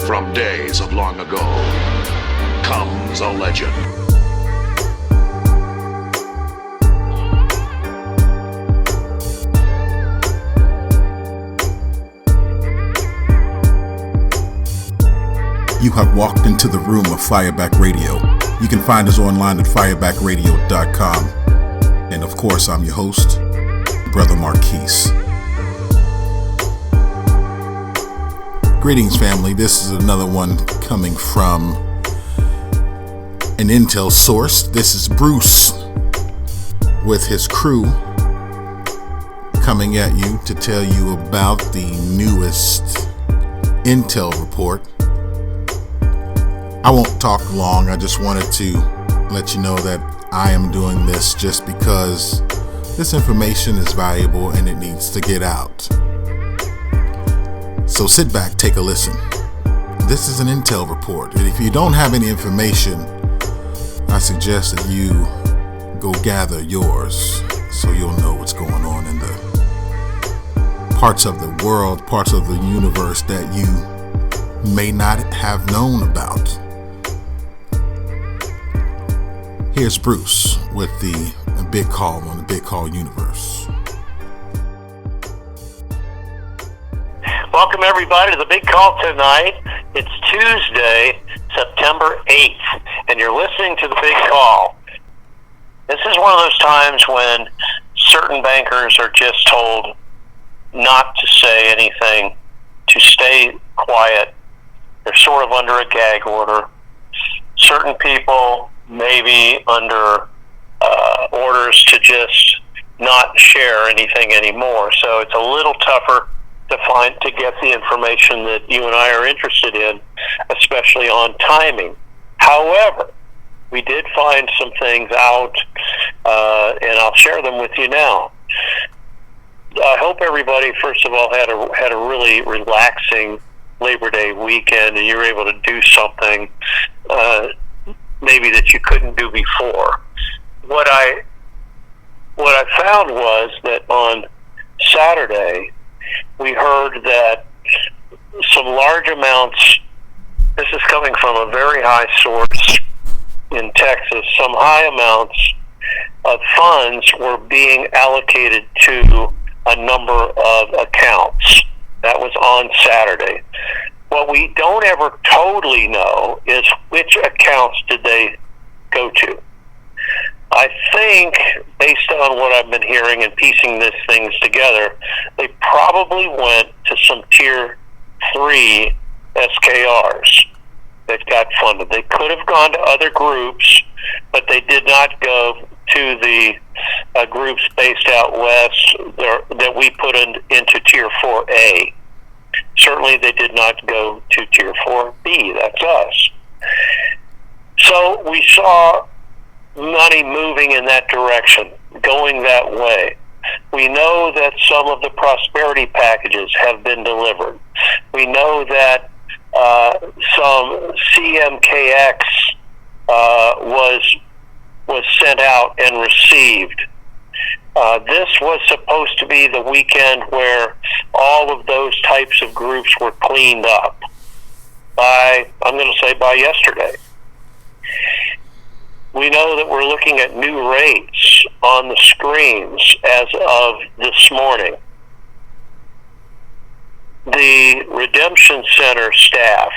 From days of long ago comes a legend. You have walked into the room of Fireback Radio. You can find us online at firebackradio.com. And of course, I'm your host, Brother Marquise. Greetings, family. This is another one coming from an intel source. This is Bruce with his crew coming at you to tell you about the newest intel report. I won't talk long. I just wanted to let you know that I am doing this just because this information is valuable and it needs to get out. So sit back, take a listen. This is an intel report, and if you don't have any information, I suggest that you go gather yours so you'll know what's going on in the parts of the world, parts of the universe that you may not have known about. Here's Bruce with the Big Call on the Big Call universe. Welcome everybody to the Big Call tonight. It's Tuesday, September 8th, and you're listening to the Big Call. This is one of those times when certain bankers are just told not to say anything, to stay quiet. They're sort of under a gag order. Certain people maybe under orders to just not share anything anymore. So it's a little tougher to get the information that you and I are interested in, especially on timing. However, we did find some things out, and I'll share them with you now. I hope everybody, first of all, had a really relaxing Labor Day weekend, and you were able to do something maybe that you couldn't do before. What I found was that on Saturday we heard that some large amounts, this is coming from a very high source in Texas, some high amounts of funds were being allocated to a number of accounts. That was on Saturday. What we don't ever totally know is which accounts did they go to. I think, based on what I've been hearing and piecing these things together, they probably went to some Tier 3 SKRs that got funded. They could have gone to other groups, but they did not go to the groups based out west that we put into Tier 4A. Certainly they did not go to Tier 4B, that's us. So we saw money moving in that direction, going that way. We know that some of the prosperity packages have been delivered. We know that some CMKX was sent out and received. This was supposed to be the weekend where all of those types of groups were cleaned up by yesterday. We know that we're looking at new rates on the screens as of this morning. The Redemption Center staff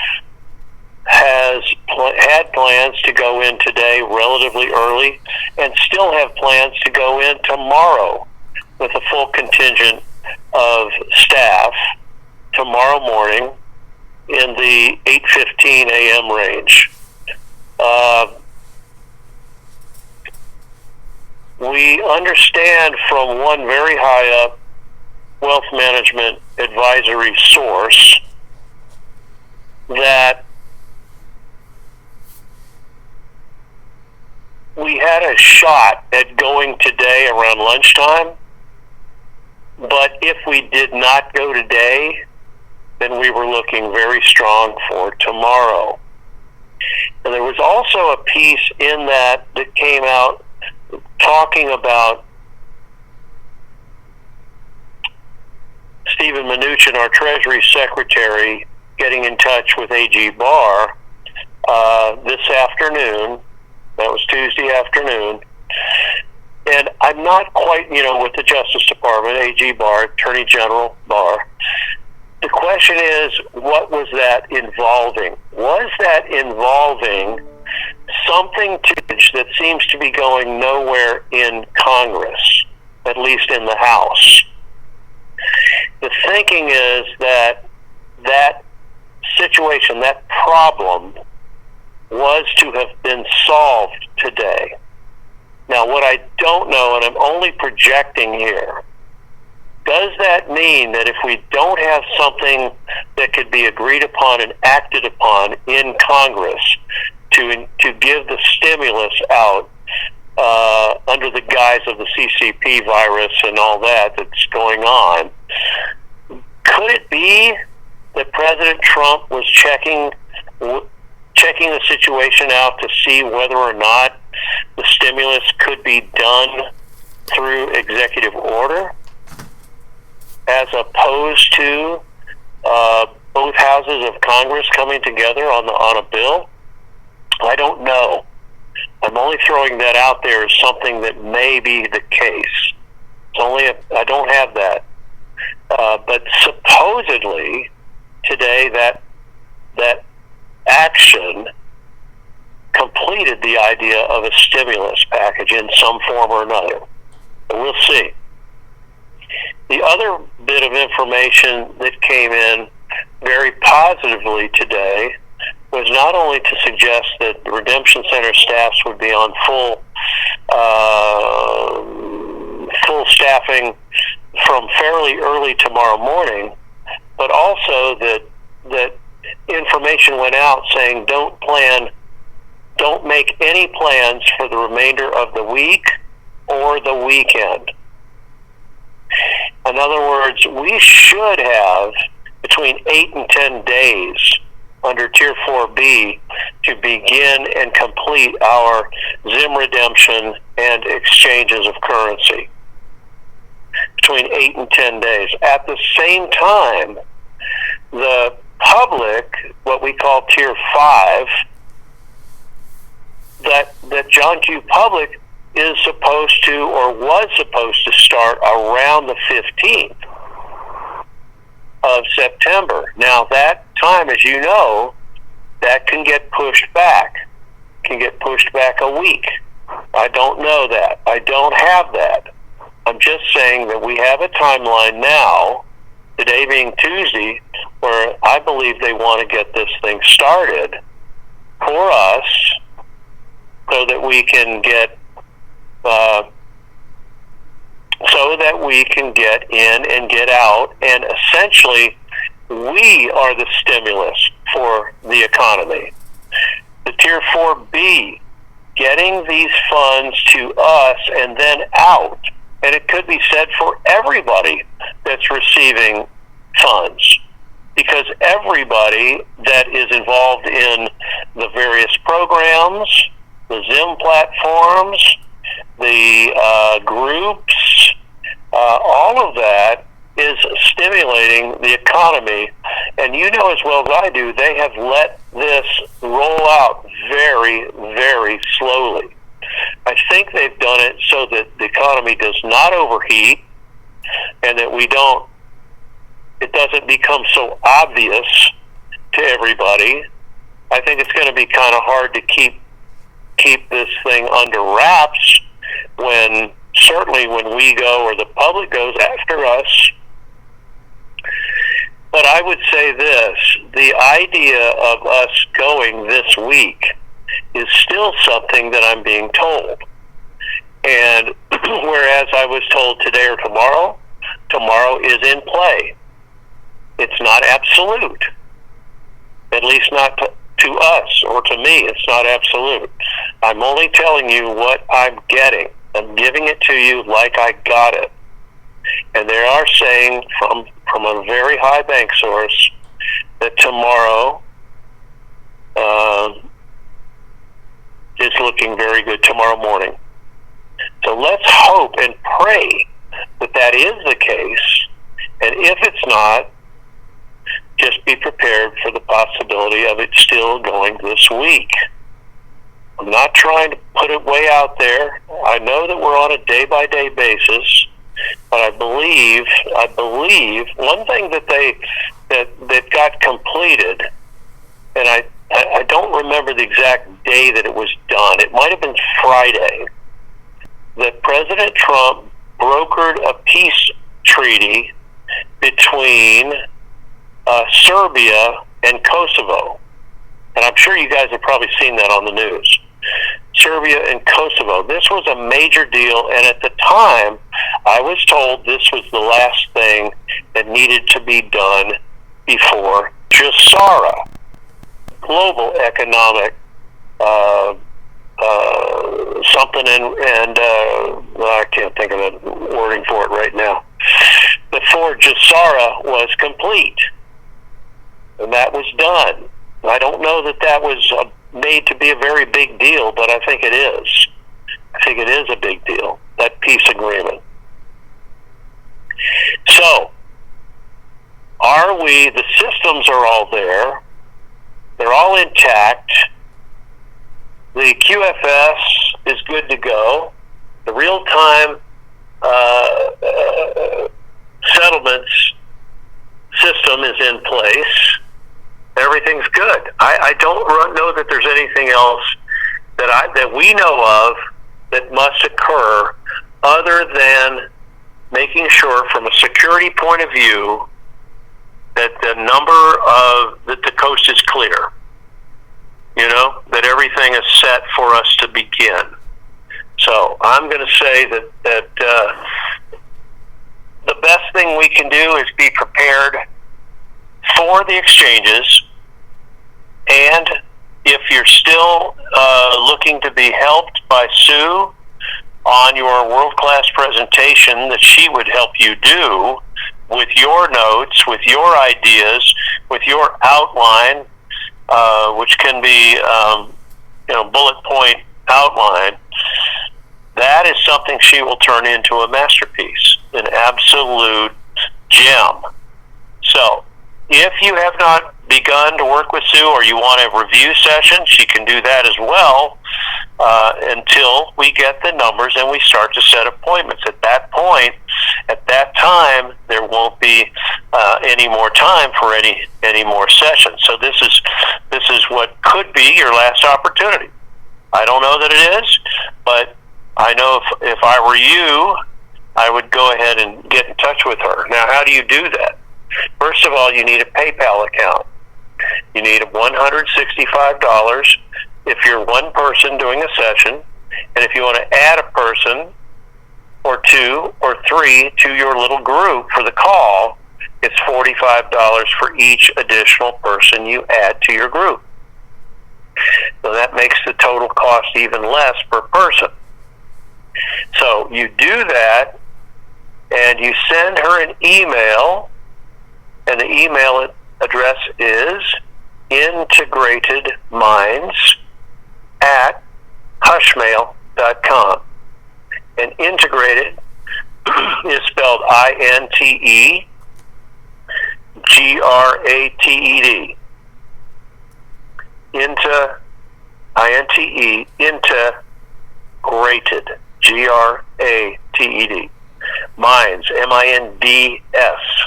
had plans to go in today relatively early and still have plans to go in tomorrow with a full contingent of staff tomorrow morning in the 8:15 a.m. range. We understand from one very high up wealth management advisory source that we had a shot at going today around lunchtime, but if we did not go today, then we were looking very strong for tomorrow. And there was also a piece in that came out talking about Stephen Mnuchin, our Treasury Secretary, getting in touch with AG Barr this afternoon. That was Tuesday afternoon. And I'm not quite, with the Justice Department, AG Barr, Attorney General Barr. The question is, what was that involving? Was that involving something that seems to be going nowhere in Congress, at least in the House? The thinking is that situation, that problem, was to have been solved today. Now, what I don't know, and I'm only projecting here, does that mean that if we don't have something that could be agreed upon and acted upon in Congress to give the stimulus out under the guise of the CCP virus and all that's going on, could it be that President Trump was checking the situation out to see whether or not the stimulus could be done through executive order, as opposed to both houses of Congress coming together on a bill? I don't know. I'm only throwing that out there as something that may be the case. I don't have that. But supposedly today that action completed the idea of a stimulus package in some form or another. We'll see. The other bit of information that came in very positively today was not only to suggest that the Redemption Center staffs would be on full staffing from fairly early tomorrow morning, but also that information went out saying don't make any plans for the remainder of the week or the weekend. In other words, we should have between 8 and 10 days under Tier 4B to begin and complete our Zim redemption and exchanges of currency. Between 8 and 10 days. At the same time, the public, what we call Tier 5, that John Q. Public is supposed to, or was supposed to start around the 15th of September. Now that time, as you know, that can get pushed back. A week. I don't know that. I don't have that. I'm just saying that we have a timeline now, today being Tuesday, where I believe they want to get this thing started for us so that we can get in and get out, and essentially we are the stimulus for the economy. The Tier 4B, getting these funds to us and then out, and it could be said for everybody that's receiving funds, because everybody that is involved in the various programs, the Zim platforms, the groups, all of that is stimulating the economy. And you know as well as I do, they have let this roll out very, very slowly. I think they've done it so that the economy does not overheat and that it doesn't become so obvious to everybody. I think it's going to be kind of hard to keep this thing under wraps certainly when we go or the public goes after us. But I would say this, the idea of us going this week is still something that I'm being told. And whereas I was told today or tomorrow is in play. It's not absolute. At least not to us or to me. It's not absolute. I'm only telling you what I'm getting. I'm giving it to you like I got it. And they are saying from a very high bank source that tomorrow is looking very good, tomorrow morning. So let's hope and pray that is the case. And if it's not, just be prepared for the possibility of it still going this week. I'm not trying to put it way out there. I know that we're on a day-by-day basis, but I believe one thing that got completed, and I don't remember the exact day that it was done. It might have been Friday, that President Trump brokered a peace treaty between Serbia and Kosovo. And I'm sure you guys have probably seen that on the news. Serbia and Kosovo. This was a major deal, and at the time, I was told this was the last thing that needed to be done before Jassara, global economic something, and I can't think of the wording for it right now. Before Jassara was complete, and that was done. I don't know that was made to be a very big deal, but I think it is. I think it is a big deal, that peace agreement. So, the systems are all there. They're all intact. The QFS is good to go. The real-time settlements system is in place. Everything's good. I don't know that there's anything else that we know of that must occur other than making sure from a security point of view that the coast is clear. You know, that everything is set for us to begin. So I'm going to say that the best thing we can do is be prepared for the exchanges, and if you're still looking to be helped by Sue on your world-class presentation that she would help you do with your notes, with your ideas, with your outline, which can be bullet point outline, that is something she will turn into a masterpiece, an absolute gem. So, if you have not begun to work with Sue, or you want a review session, she can do that as well until we get the numbers and we start to set appointments. At that point, at that time, there won't be any more time for any more sessions. So this is what could be your last opportunity. I don't know that it is, but I know if I were you, I would go ahead and get in touch with her. Now, how do you do that? First of all, you need a PayPal account. You need $165 if you're one person doing a session, and if you want to add a person or two or three to your little group for the call, it's $45 for each additional person you add to your group. So that makes the total cost even less per person. So you do that, and you send her an email, and the email address is integratedminds@hushmail.com. And integrated is spelled INTEGRATED. Integrated, GRATED. Minds, MINDS,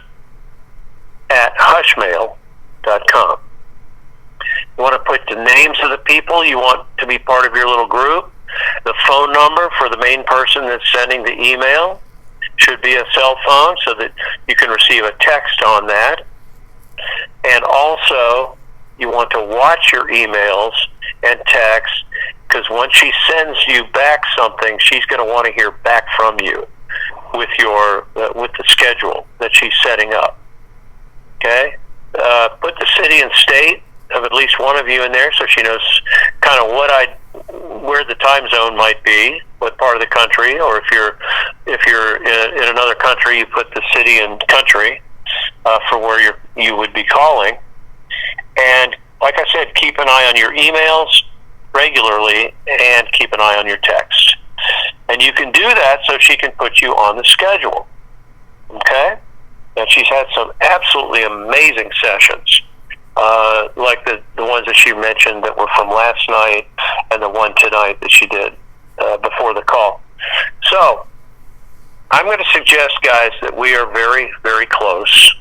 @hushmail.com. You want to put the names of the people you want to be part of your little group. The phone number for the main person that's sending the email should be a cell phone so that you can receive a text on that. And also, you want to watch your emails and texts, because once she sends you back something, she's going to want to hear back from you with the schedule that she's setting up. Okay? Put the city and state of at least one of you in there so she knows kind of where the time zone might be, what part of the country, or if you're in another country, you put the city and country for where you would be calling. And like I said, keep an eye on your emails regularly and keep an eye on your text. And you can do that so she can put you on the schedule. Okay? And she's had some absolutely amazing sessions, like the ones that she mentioned that were from last night and the one tonight that she did before the call. So I'm going to suggest, guys, that we are very, very close,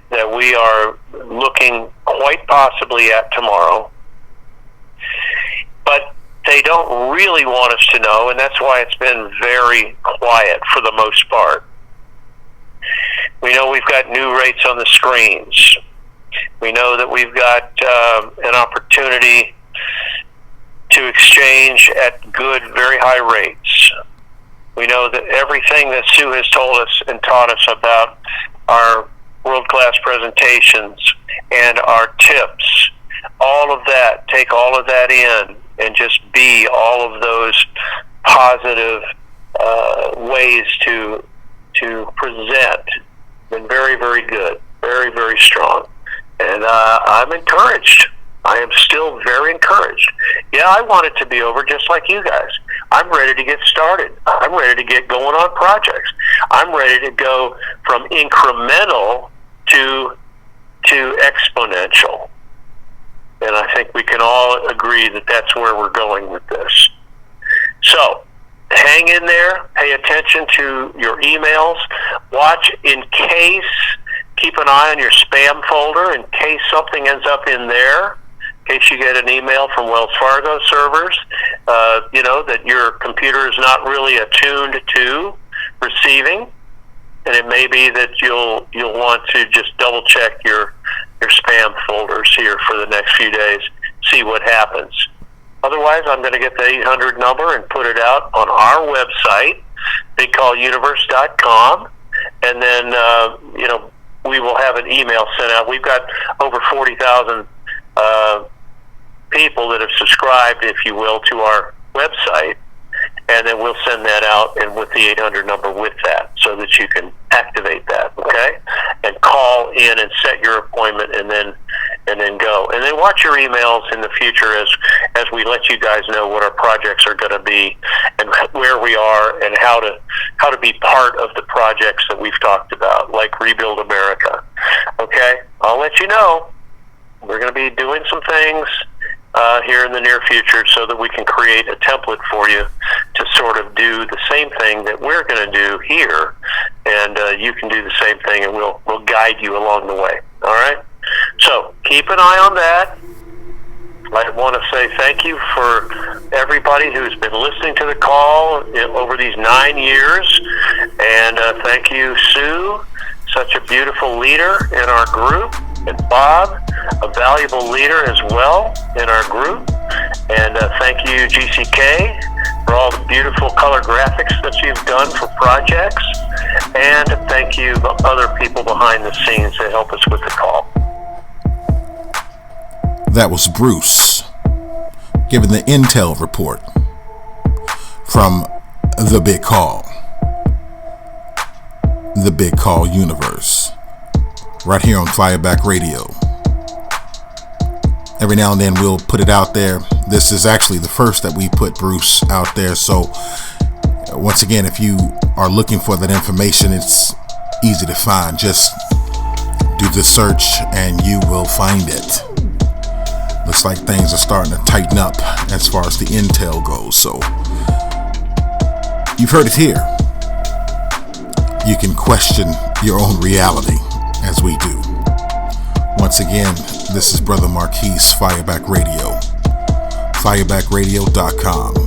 that we are looking quite possibly at tomorrow. But they don't really want us to know, and that's why it's been very quiet for the most part. We know we've got new rates on the screens. We know that we've got an opportunity to exchange at good, very high rates. We know that everything that Sue has told us and taught us about our world-class presentations and our tips, all of that, take all of that in and just be all of those positive ways to present. Been very, very good, very, very strong. And I'm encouraged. I am still very encouraged. Yeah, I want it to be over just like you guys. I'm ready to get started. I'm ready to get going on projects. I'm ready to go from incremental to exponential. And I think we can all agree that that's where we're going with this. So, hang in there. Pay attention to your emails. Watch in case. Keep an eye on your spam folder in case something ends up in there. In case you get an email from Wells Fargo servers, that your computer is not really attuned to receiving. And it may be that you'll want to just double check your spam folders here for the next few days, see what happens. Otherwise, I'm going to get the 800 number and put it out on our website, bigcalluniverse.com, and then we will have an email sent out. We've got over 40,000 people that have subscribed, if you will, to our website. And then we'll send that out and with the 800 number with that so that you can activate that, okay? And call in and set your appointment and then go. And then watch your emails in the future as we let you guys know what our projects are going to be and where we are and how to be part of the projects that we've talked about, like Rebuild America, okay? I'll let you know. We're going to be doing some things here in the near future so that we can create a template for you to sort of do the same thing that we're going to do here, and you can do the same thing, and we'll guide you along the way. All right? So keep an eye on that. I want to say thank you for everybody who's been listening to the call over these 9 years, and thank you, Sue, such a beautiful leader in our group, and Bob, a valuable leader as well in our group. And thank you, GCK, for all the beautiful color graphics that you've done for projects. And thank you, the other people behind the scenes that help us with the call. That was Bruce giving the intel report from the Big Call. The Big Call Universe. Right here on Fireback Radio. Every now and then we'll put it out there. This is actually the first that we put Bruce out there. So once again, if you are looking for that information, it's easy to find. Just do the search and you will find it. Looks like things are starting to tighten up as far as the intel goes. So you've heard it here. You can question your own reality as we do. Once again, this is Brother Marquise, Fireback Radio. Firebackradio.com.